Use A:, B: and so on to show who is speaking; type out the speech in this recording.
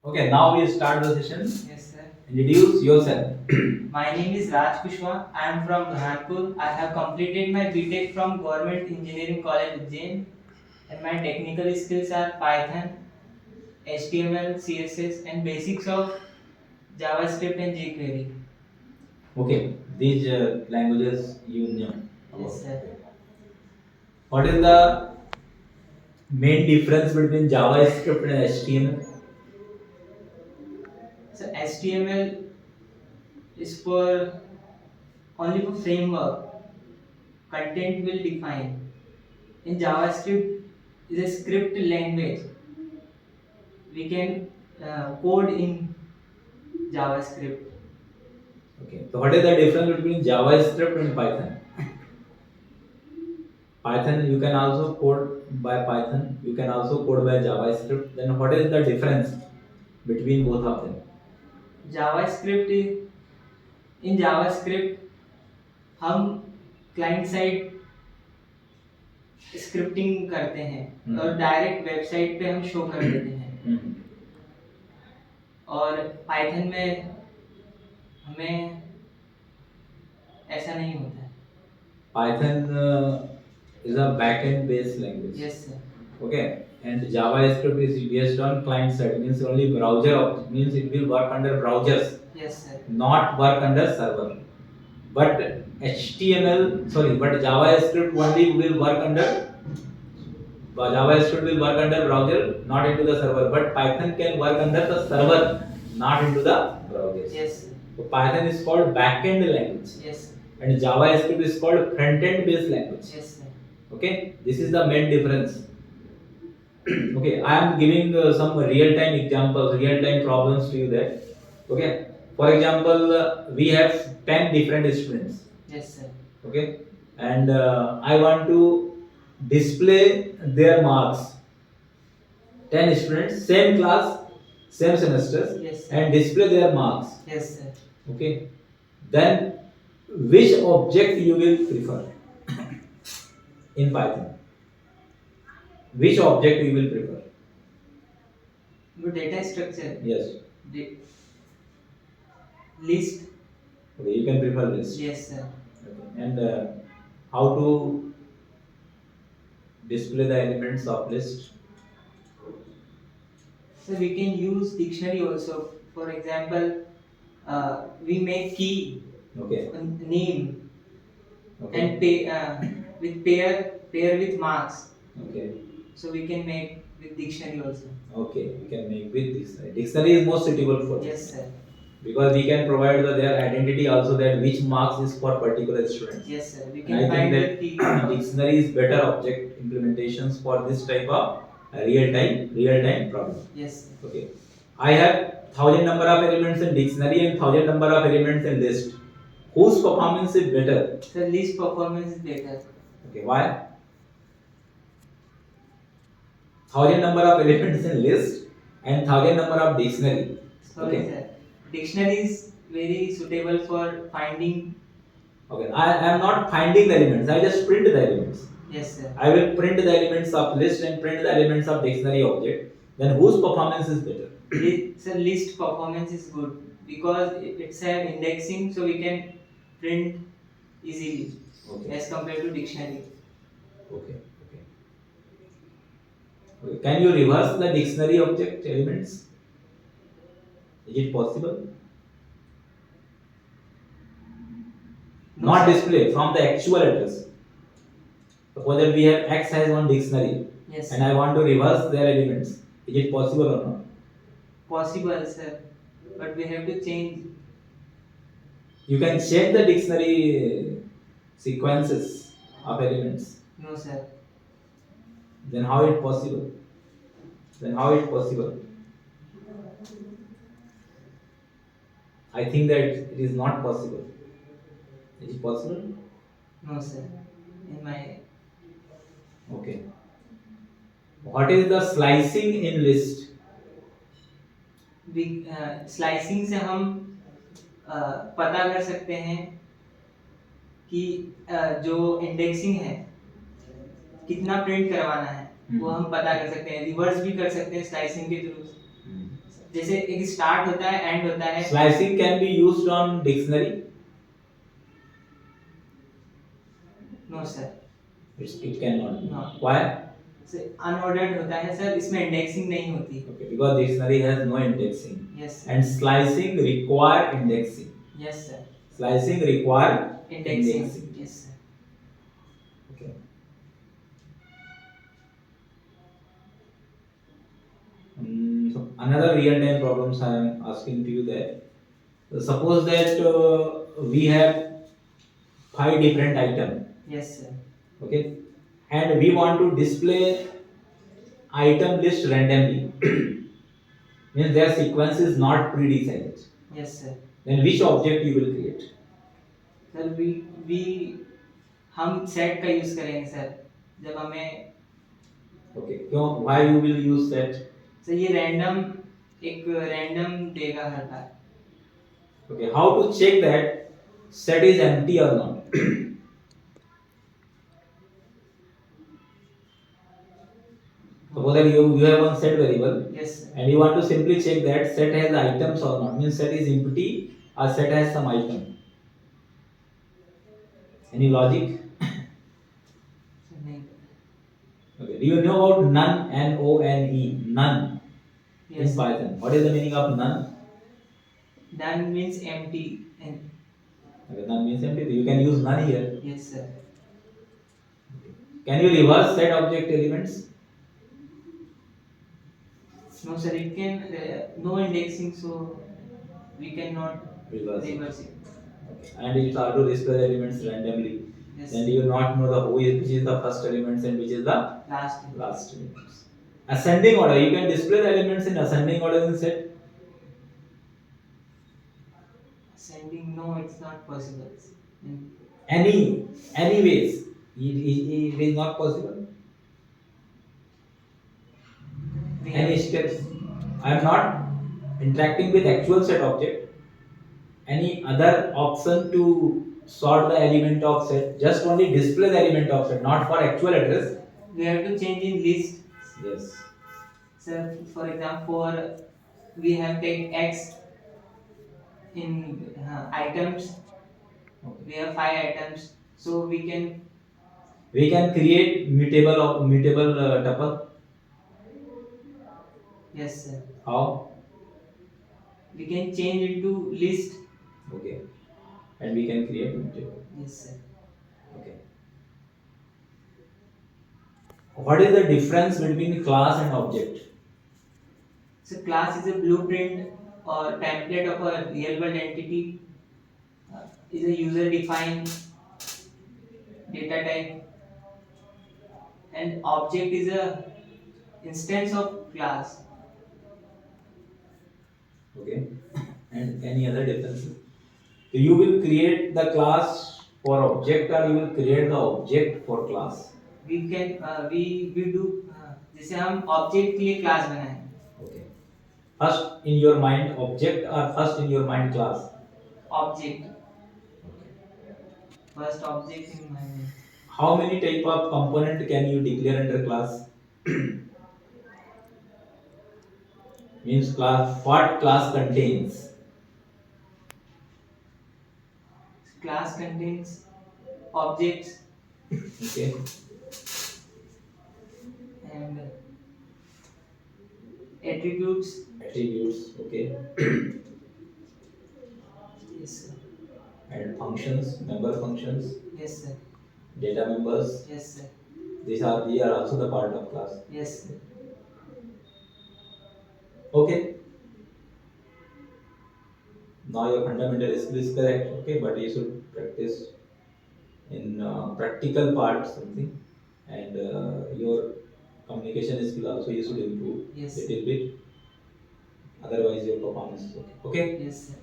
A: Okay, now we start the session.
B: Yes, sir.
A: Introduce yourself.
B: My name is Raj Kushwa. I am from Burhanpur. I have completed my BTech from Government Engineering College Ujjain, and my technical skills are Python, HTML, CSS, and basics of JavaScript and jQuery.
A: Okay, these languages you know
B: Yes,
A: about.
B: sir.
A: Okay. What is the main difference between JavaScript and HTML?
B: So HTML is for only for framework. Content will define. In JavaScript is a script language. We can code in JavaScript.
A: Okay, so what is the difference between JavaScript and Python? Python you can also code by Python. You can also code by JavaScript. Then what is the difference between both of them?
B: JavaScript in JavaScript हम client side scripting करते हैं और direct website पे हम show कर देते हैं और पाइथन में हमें ऐसा नहीं होता है.
A: Python is a backend based language.
B: Yes, sir.
A: Okay, and JavaScript is based on client side, means only browser means it will work under browsers.
B: Yes, sir.
A: Not work under server. But but JavaScript only will work under JavaScript will work under browser, not into the server. But Python can work under the server, not into the browser.
B: Yes, sir.
A: So Python is called backend language.
B: Yes, sir.
A: And JavaScript is called front-end based language.
B: Yes, sir.
A: Okay, this is the main difference. Okay, I am giving some real-time examples, real-time problems to you there. Okay, for example, we have 10 different students.
B: Yes, sir.
A: Okay, and I want to display their marks. 10 students, same class, same semesters.
B: Yes, sir.
A: And display their marks.
B: Yes, sir.
A: Okay, then which object you will prefer in Python? Which object you will prefer?
B: The data structure.
A: Yes.
B: The list.
A: Okay, you can prefer list.
B: Yes, sir.
A: Okay. And how to display the elements of list?
B: So we can use dictionary also. For example, we make key,
A: Okay.
B: name,
A: Okay.
B: and pay with pair with marks.
A: Okay.
B: So we can make with dictionary also.
A: Okay, we can make with dictionary. Dictionary is most suitable for this.
B: Yes, sir.
A: Because we can provide their identity also, that which marks is for particular students.
B: Yes, sir. We
A: And
B: can
A: I think
B: find
A: that
B: the key.
A: dictionary is better object implementations for this type of real time problem.
B: Yes, sir.
A: Okay, I have 1000 number of elements in dictionary and 1000 number of elements in list. Whose performance is better?
B: The list performance is better.
A: Okay, why? 1000 number of elements in list and 1000 number of dictionary.
B: Sorry,
A: Okay.
B: sir. Dictionary is very suitable for finding.
A: Okay, I am not finding the elements. I just print the elements.
B: Yes, sir.
A: I will print the elements of list and print the elements of dictionary object. Then whose performance is better?
B: It's a list performance is good because it's an indexing, so we can print easily
A: Okay.
B: as compared to dictionary.
A: Okay. Okay. Okay. Can you reverse the dictionary object elements? Is it possible?
B: No,
A: Not
B: sir.
A: display from the actual address. Suppose that we have X has one dictionary
B: Yes,
A: and I want to reverse their elements. Is it possible or not?
B: possible, sir, but we have to change.
A: You can check the dictionary sequences of elements.
B: No, sir.
A: Then how it possible? Then how it possible? I think that it is not possible. Is it possible?
B: No, sir. In my
A: Okay. What is the slicing in list?
B: Slicing से हम पता कर सकते हैं कि जो indexing है कितना प्रिंट करवाना है वो हम पता कर सकते हैं. रिवर्स भी कर सकते हैं स्लाइसिंग के थ्रू. जैसे एक स्टार्ट होता है एंड होता है.
A: Slicing can be used on dictionary.
B: No sir.
A: It cannot be.
B: No.
A: Why?
B: Unordered होता है सर, इसमें इंडेक्सिंग नहीं होती.
A: Okay, because dictionary has no indexing.
B: Yes
A: And slicing require indexing.
B: Yes sir.
A: Slicing require
B: indexing.
A: indexing.
B: Yes sir.
A: Okay. So another real-time problems I am asking to you that suppose that we have 5 different items,
B: yes sir.
A: okay, and we want to display item list randomly. Means their sequence is not pre-decided.
B: Yes sir.
A: Then which object you will create?
B: Sir we हम set का use करेंगे sir, जब हमें.
A: Okay, क्यों? Why you will use that?
B: Sir ये random, एक random देगा हर बार.
A: Okay, how to check that set is empty or not? Suppose that you have one set variable
B: yes sir.
A: and you want to simply check that set has items or not. Means set is empty or set has some item. Any logic?
B: नहीं.
A: Okay. Do you know about none? N-O-N-E. None in
B: yes.
A: Python. What is the meaning of none?
B: None means empty. And
A: Okay, none means empty. You can use none here.
B: yes sir.
A: Can you reverse set object elements?
B: No sir, it can no indexing, so we cannot
A: Reverse.
B: reverse it.
A: Okay. And it auto display the elements randomly.
B: Yes.
A: Then you will not know the which is the first elements and which is the
B: Last.
A: last elements. Ascending order. You can display the elements in ascending order in set.
B: Ascending, no, it's not possible. Mm.
A: Any ways. It is not possible.
B: We
A: Any
B: have-
A: steps. I am not interacting with actual set object. Any other option to sort the element of set? Just only display the element of set, not for actual address.
B: we have to change in list.
A: Yes.
B: Sir, for example, we have take X in items.
A: Okay.
B: We have 5 items, so we can.
A: We can create mutable tuple.
B: Yes sir.
A: How?
B: We can change into list.
A: Okay. And we can create mutable.
B: Yes sir.
A: Okay. What is the difference between class and object?
B: So class is a blueprint or template of a real world entity. Is a user defined data type, and object is a instance of class.
A: Okay. And any other differences? So you will create the class for object or you will create the object for class.
B: We can we do जैसे हम object के लिए class बनाएं.
A: Okay. First in your mind object or first in your mind class?
B: Object. First object in my mind.
A: How many type of component can you declare under class? Means class, what class contains?
B: Class contains objects
A: Okay.
B: and attributes.
A: Attributes. Okay.
B: Yes sir.
A: And functions, member functions,
B: Yes sir.
A: data members.
B: Yes sir.
A: They are also the part of class.
B: Yes sir.
A: Okay. Now your fundamental skill is correct. Okay, but you should practice in practical part something, and your communication skill also you should improve
B: Yes.
A: little bit. Otherwise, your performance is okay. Okay.
B: Yes sir.